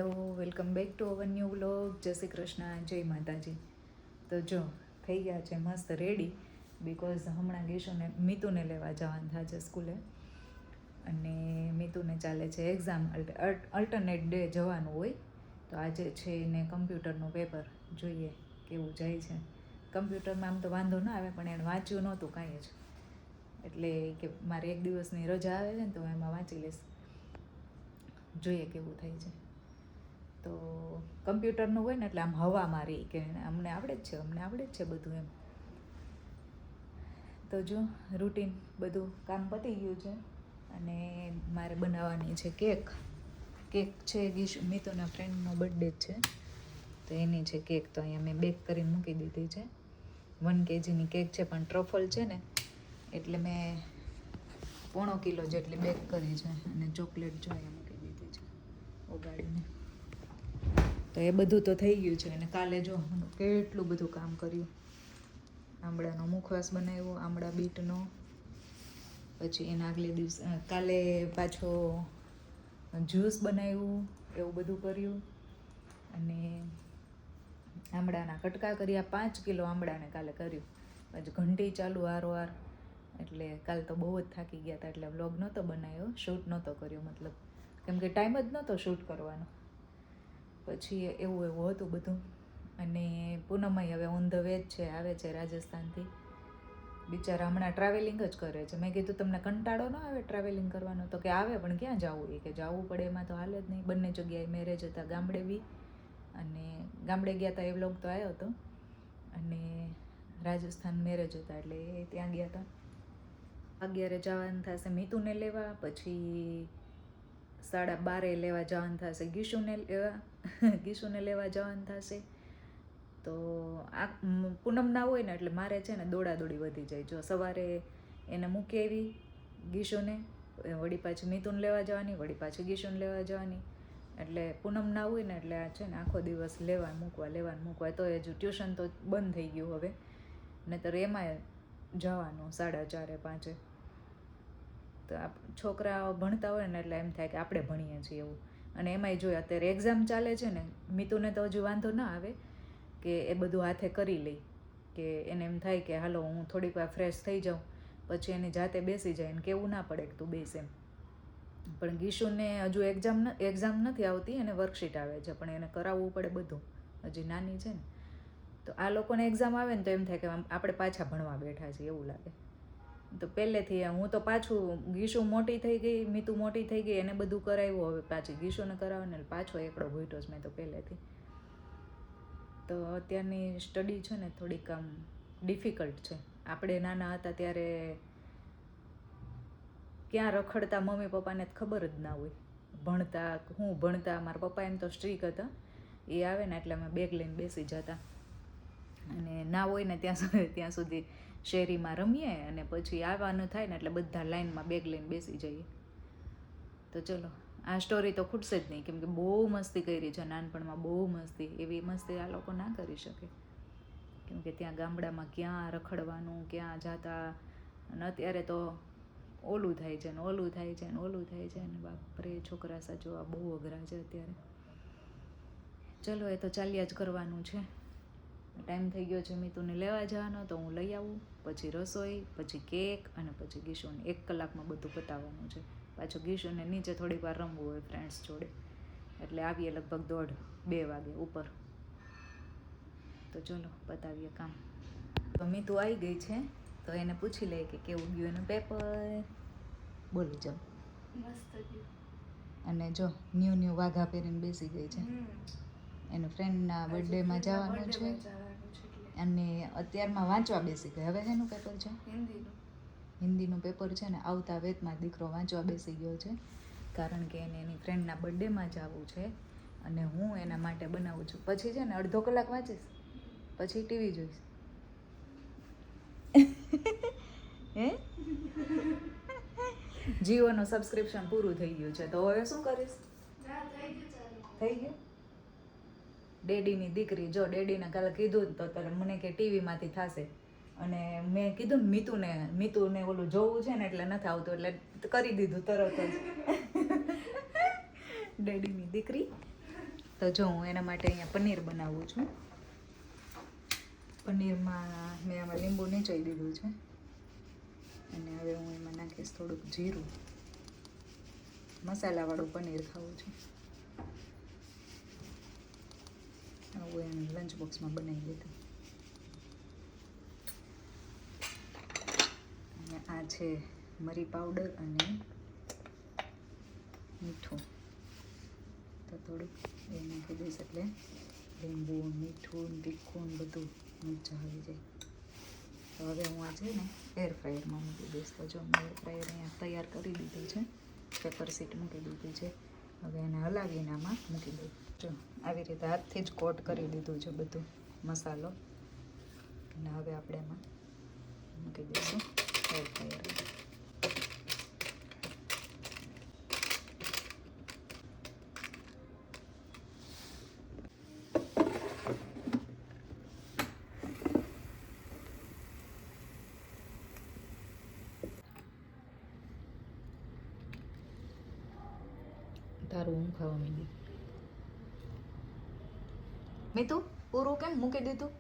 Hello, welcome back to our new vlog. જય શ્રી કૃષ્ણ, જય માતાજી. તો જો થઈ ગયા છે મસ્ત રેડી, બિકોઝ હમણાં ગીશુને મીતુને લેવા જવાનું થાય છે સ્કૂલે, અને મીતુને ચાલે છે એક્ઝામ. અલ્ટરનેટ ડે જવાનું હોય, તો આજે છે એને કમ્પ્યુટરનું પેપર. જોઈએ કેવું જાય છે. કમ્પ્યુટરમાં આમ તો વાંધો ના આવે, પણ એણે વાંચ્યું નહોતું કાંઈ જ, એટલે કે મારે એક દિવસની રજા આવે છે ને, તો એમાં વાંચી લઈશ. જોઈએ કેવું થાય છે. તો કમ્પ્યુટરનું હોય ને એટલે આમ હવા મારી કે અમને આવડે જ છે બધું એમ. તો જો રૂટીન બધું કામ પતી ગયું છે, અને મારે બનાવવાની છે કેક છે. મીતુના ફ્રેન્ડનો બર્થડે છે, તો એની છે કેક. તો અહીંયા મેં બેક કરીને મૂકી દીધી છે. 1 kgની કેક છે, પણ ટ્રફલ છે ને એટલે મેં 1.5 કિલો જેટલી બેક કરી છે, અને ચોકલેટ જો અહીંયા મૂકી દીધી છે ઓગાળીને. તો એ બધું તો થઈ ગયું છે. અને કાલે જો કેટલું બધું કામ કર્યું. આમળાનો મુખવાસ બનાવ્યો, આમળા બીટનો. પછી એના આગલે દિવસ કાલે પાછો જ્યુસ બનાવ્યું, એવું બધું કર્યું. અને આમળાના કટકા કર્યા. 5 કિલો આમળાને કાલે કર્યું. પછી ઘંટી ચાલુ આરોઆર. એટલે કાલે તો બહુ જ થાકી ગયા હતા, એટલે વ્લોગ નહોતો બનાવ્યો, શૂટ નહોતો કર્યો, મતલબ કેમ કે ટાઈમ જ નહોતો શૂટ કરવાનો. પછી એવું હતું બધું. અને પૂનમય હવે ઓન ધ વે જ છે, આવે છે રાજસ્થાનથી. બિચારા હમણાં ટ્રાવેલિંગ જ કરે છે. મેં કીધું તમને કંટાળો ન આવે ટ્રાવેલિંગ કરવાનો? તો કે આવે, પણ ક્યાં જવું? એ કે જવું પડે, એમાં તો હાલે જ નહીં. બંને જગ્યાએ મેરેજ હતા, ગામડે બી, અને ગામડે ગયા હતા એ વ્લોગ તો આવ્યો હતો, અને રાજસ્થાન મેરેજ હતા એટલે એ ત્યાં ગયા હતા. 11 જવાનું થશે મીતુને લેવા, પછી 12:30 લેવા જવાનું થશે ગીશુને લેવા જવાનું થશે. તો આ પૂનમ ના હોય ને એટલે મારે છે ને દોડાદોડી વધી જાય. જો સવારે એને મૂકી આવી ગીશુને, વળી પાછી મીતુને લેવા જવાની, વળી પાછી ગીશુને લેવા જવાની. એટલે પૂનમ ના હોય ને એટલે આ છે ને આખો દિવસ લેવા મૂકવા. તો હજુ ટ્યુશન તો બંધ થઈ ગયું હવે, નહીંતર એમાંય જવાનું 4:30-5. તો છોકરાઓ ભણતા હોય ને એટલે એમ થાય કે આપણે ભણીએ છીએ એવું. અને એમાંય જોઈએ અત્યારે એક્ઝામ ચાલે છે ને, મીતુને તો હજુ વાંધો ના આવે કે એ બધું હાથે કરી લઈ, કે એને એમ થાય કે હાલો હું થોડીક વાર ફ્રેશ થઈ જાઉં, પછી એની જાતે બેસી જાય, એને કેવું ના પડે કે તું બેસ એમ. પણ ગીશુને હજુ એક્ઝામ નથી આવતી, એને વર્કશીટ આવે છે, પણ એને કરાવવું પડે બધું, હજી નાની છે ને. તો આ લોકોને એક્ઝામ આવે ને તો એમ થાય કે આપણે પાછા ભણવા બેઠા છીએ એવું લાગે. તો પહેલેથી હું તો પાછું, ગીશુ મોટી થઈ ગઈ, મીતુ મોટી થઈ ગઈ, એને બધું કરાવ્યું, હવે પાછી ગીશુને કરાવે ને પાછો એકડો ઘૂંટ્યો જ મેં તો પહેલેથી. તો અત્યારની સ્ટડી છે ને થોડીક આમ ડિફિકલ્ટ છે. આપણે નાના હતા ત્યારે ક્યાં રખડતા મમ્મી પપ્પાને ખબર જ ના હોય. ભણતા મારા પપ્પા એમ તો સ્ટ્રીક હતા. એ આવે ને એટલે અમે બેગ લઈને બેસી જતા, અને ના હોય ને ત્યાં સુધી શેરીમાં રમીએ, અને પછી આવવાનું થાય ને એટલે બધા લાઈનમાં બેગ લઈને બેસી જઈએ. તો ચલો, આ સ્ટોરી તો ખૂટશે જ નહીં, કેમ કે બહુ મસ્તી કરી છે નાનપણમાં, બહુ મસ્તી. એવી મસ્તી આ લોકો ના કરી શકે, કેમ કે ત્યાં ગામડામાં ક્યાં રખડવાનું, ક્યાં જાતા. અને અત્યારે તો ઓલું થાય છે ને ઓલું થાય છે ને બાપરે, છોકરા સાચવવા બહુ અઘરા છે અત્યારે. ચલો, એ તો ચાલ્યા જ કરવાનું છે. ટાઈમ થઈ ગયો છે મીતુને લેવા જવાનો, તો હું લઈ આવું, પછી રસોઈ, પછી કેક, અને પછી ગીશુને 1 કલાકમાં બધું પતાવવાનું છે. પાછું ગીશુને નીચે થોડીક વાર રમવું હોય ફ્રેન્ડ્સ જોડે, એટલે આવીએ લગભગ 1:30-2 વાગે ઉપર. તો ચલો પતાવીએ કામ. તો મીતુ આવી ગઈ છે, તો એને પૂછી લે કે કેવું ગયું એનું પેપર. બોલી જાઓ. મસ્ત ગયું. અને જો ન્યૂ વાઘા પહેરીને બેસી ગઈ છે. એનું ફ્રેન્ડના બર્થડેમાં જવાનું છે, અને અત્યારમાં વાંચવા બેસી ગઈ. હવે શેનું પેપર છે? હિન્દીનું પેપર છે ને. આવતા વેતમાં દીકરો વાંચવા બેસી ગયો છે, કારણ કે એને એની ફ્રેન્ડના બર્થડેમાં જવું છે, અને હું એના માટે બનાવું છું. પછી છે ને 1/2 કલાક વાંચીશ, પછી ટીવી જોઈશ. હે, જીઓનું સબસ્ક્રિપ્શન પૂરું થઈ ગયું છે, તો હવે શું કરીશ? થઈ ગયું. ડેડીની દીકરી, જો ડેડીને કાલે કીધું તો મને કે ટીવીમાંથી થશે, અને મેં કીધું ને મીતુને ઓલું જોવું છે ને એટલે નથી આવતું, એટલે કરી દીધું તરત જ. ડેડીની દીકરી. તો જો હું એના માટે અહીંયા પનીર બનાવું છું. પનીરમાં મેં આમાં લીંબુ નીચોઈ દીધું છે અને હવે હું એમાં નાખીશ થોડુંક જીરું. મસાલાવાળું પનીર ખાવું છું. આવું એમ લંચ બોક્સમાં બનાવી દીધું. અને આ છે મરી પાવડર અને મીઠું. તો થોડુંક એ નાખી દઈશ એટલે લીંબુ, મીઠું, તીખું બધું મજા આવી જાય. તો હવે હું આ છે ને એર ફ્રાયરમાં મૂકી દઈશ. તો જો મેં એર ફ્રાયર અહીંયા તૈયાર કરી દીધું છે. પેપર સીટ મૂકી દીધી છે. હવે એને હલાવીને આમાં મૂકી દઉં. જો આવી રીતે હાથથી જ કોટ કરી દીધું છે બધું મસાલો. અને હવે આપણે એમાં મૂકી દઈશું એર ફ્રાયર. તારું હું ખાવા માંડી. મીતુ પૂરું કેમ મૂકી દીધું?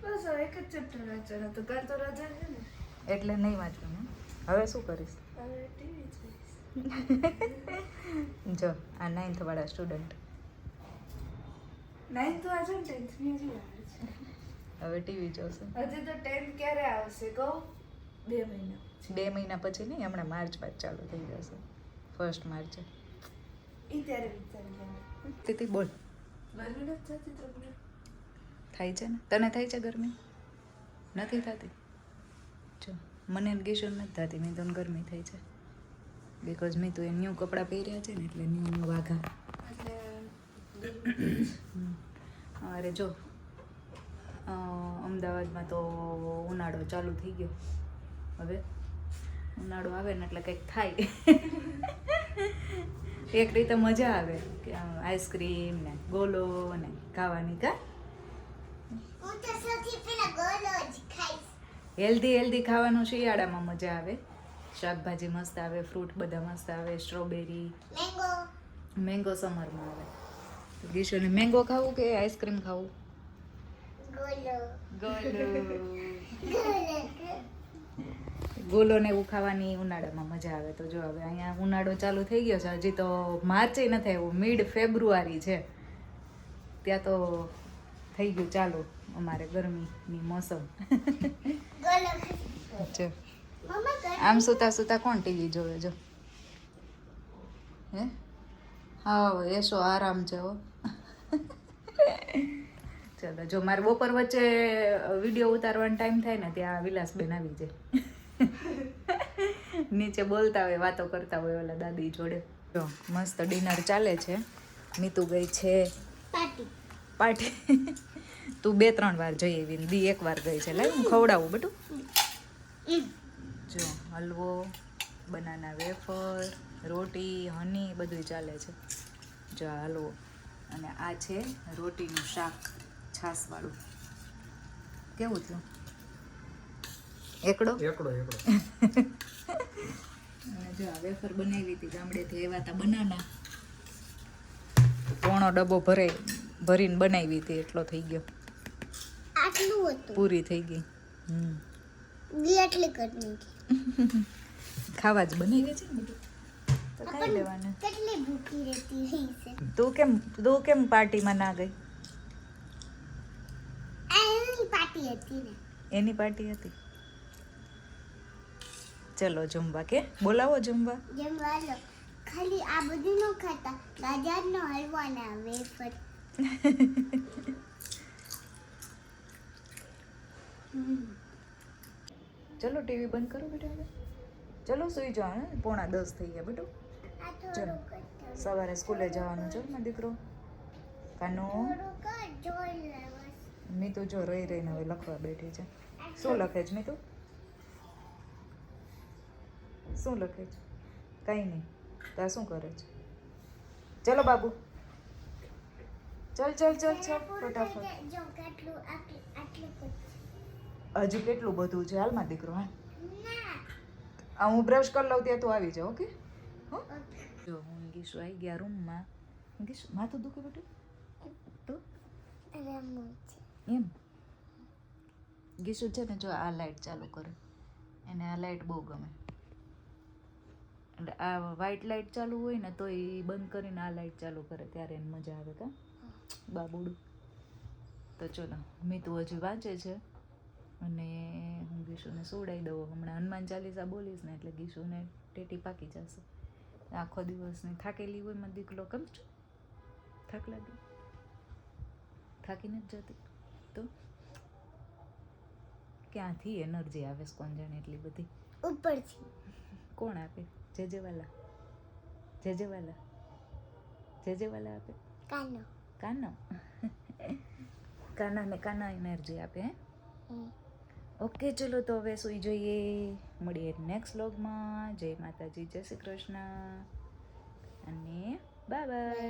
બસ એક જ ચેપ્ટર વાંચવાનો તો કાલ તો રજા છે ને એટલે નહીં વાંચવાનું. હવે શું કરીશ? હવે ટીવી જોઈશ. જો આ 9th વાળા સ્ટુડન્ટ 9th તો આજે 10th ની હજી વાર છે. હવે ટીવી જોશે. હજી તો 10th ક્યારે આવશે કહો? 2 મહિના 2 મહિના પછી નહીં, હમણાં માર્ચ બાદ ચાલુ થઈ જશે. 1 માર્ચે. ઈ ત્યારે વિચારી લેવાનું. તીતી બોલ. ગરમી નથી થતી તમને? થાય છે ને? તને થાય છે ગરમી? નથી થતી? જો મને ગીશું નથી થતી, મેં તો ગરમી થાય છે. બિકોઝ મેં તો એ ન્યૂ કપડાં પહેર્યા છે ને એટલે ન્યૂ વાઘા. એટલે અરે જો અમદાવાદમાં તો ઉનાળો ચાલુ થઈ ગયો. હવે ઉનાળો આવે ને એટલે કંઈક થાય. એક રીતે મજા આવે કે આઈસ્ક્રીમ ને ગોલો ને ખાવાની. કા હેલ્ધી ખાવાનું શિયાળામાં મજા આવે. શાકભાજી મસ્ત આવે, ફ્રૂટ બધા મસ્ત આવે, સ્ટ્રોબેરી, મેંગો સમરમાં આવે. તો ગીશોને મેંગો ખાવું કે આઈસ્ક્રીમ ખાવું? ગોલો ને એવું ખાવાની ઉનાળામાં મજા આવે. તો જો હવે અહીંયા ઉનાળો ચાલુ થઈ ગયો છે. હજી તો માર્ચે નથી આવ્યું, મિડ ફેબ્રુઆરી છે. ત્યાં તો થઈ ગયું ચાલુ અમારે ગરમીની મોસમ. આમ સુતા સુતા કોણ ટીવી જોવે? જો હે હા એસો આરામ છે હો. ચાલો જો મારે બપોર વચ્ચે વિડીયો ઉતારવાનો ટાઈમ થાય ને ત્યાં વિલાસબેન આવી જાય. નીચે બોલતા હોય, વાતો કરતા હોય ઓલા દાદી જોડે. જો મસ્ત ડિનર ચાલે છે. મીતુ ગઈ છે પાર્ટી. તું 2-3 વાર જઈ આવી, દી 1 વાર ગઈ છે. લાવ હું ખવડાવું બેટું. જો હલવો, બનાના વેફર, રોટી, હની બધું ચાલે છે. જો આ હલવો અને આ છે રોટીનું શાક છાસવાળું. કેવું થયું? એકડો. અને જો આ વેફર બનાવી હતી ગામડેથી આવ્યા હતા બનાના. પોણો ડબ્બો ભરીને બનાવી હતી, એટલો થઈ ગયો. આટલું હતું પૂરી થઈ ગઈ. આટલી કરની ખાવા જ બની ગઈ છે ને બધું, તો ખાઈ લેવાનું. કેટલી ભૂખી રહેતી રહી છે. તું કેમ પાર્ટીમાં ના ગઈ? એની પાર્ટી હતી ને. એની પાર્ટી હતી. ચલો જમવા. કે બોલાવો જમવા. જમવા લો. ખાલી આ બધું ન ખાતા, ગાજરનો હલવો ને વેફર. ચલો ટીવી બંધ કરો બેટા હવે. ચલો સુઈ જાઓ ને, 9:45 થઈ ગયા બેટું. આ ચલો થોડું કર. સવારે સ્કૂલે જવાનું છે મારો દીકરો. કાનો થોડું કર જોઈ લેવા. મીતુ જો રહીને હવે લખવા બેઠી છે. શું લખે છે મીતુ? શું લખે છે? કંઈ નહીં. તો આ શું કરે છે? ચલો બાબુ ચલ ફટાફટ. જો કેટલું આટલું કર. હજુ કેટલું બધું છે હાલમાં દીકરો. હા ના હું બ્રશ કરી લઉં ત્યાં તું આવી જાઓ. ઓકે હો. જો હું ગીશુ આવી ગયા રૂમમાં. ગીશુ માથું દુખે બેટું? રમવું છે. એમ ગીસુ છે ને જો આ લાઇટ ચાલુ કરે એને આ લાઇટ બહુ ગમે એટલે આ વ્હાઈટ લાઇટ ચાલુ હોય ને તો એ બંધ કરીને આ લાઇટ ચાલુ કરે ત્યારે એને મજા આવે કા બાબુડું. તો ચલો મીતુ હજી વાંચે છે અને હું ગીશુને સુવડાવી દઉં. હમણાં હનુમાન ચાલીસા બોલીશ ને એટલે ગીશુને ટેટી પાકી જશે. આખો દિવસની થાકેલી હોય માં દીકલો કેમ છું થાક લાગી થાકી નથી જતી તો ક્યાંથી એનર્જી આવે છે કોણ જાણે એટલી બધી. ઉપરથી કોણ આપે? જેજેવાલા આપે. કાનો. કાનો કાના એનર્જી આપે હે. ઓકે ચલો તો હવે સુઈ જોઈએ. મળીએ નેક્સ્ટ વ્લોગમાં. જય માતાજી, જય શ્રી કૃષ્ણ અને બાય બાય.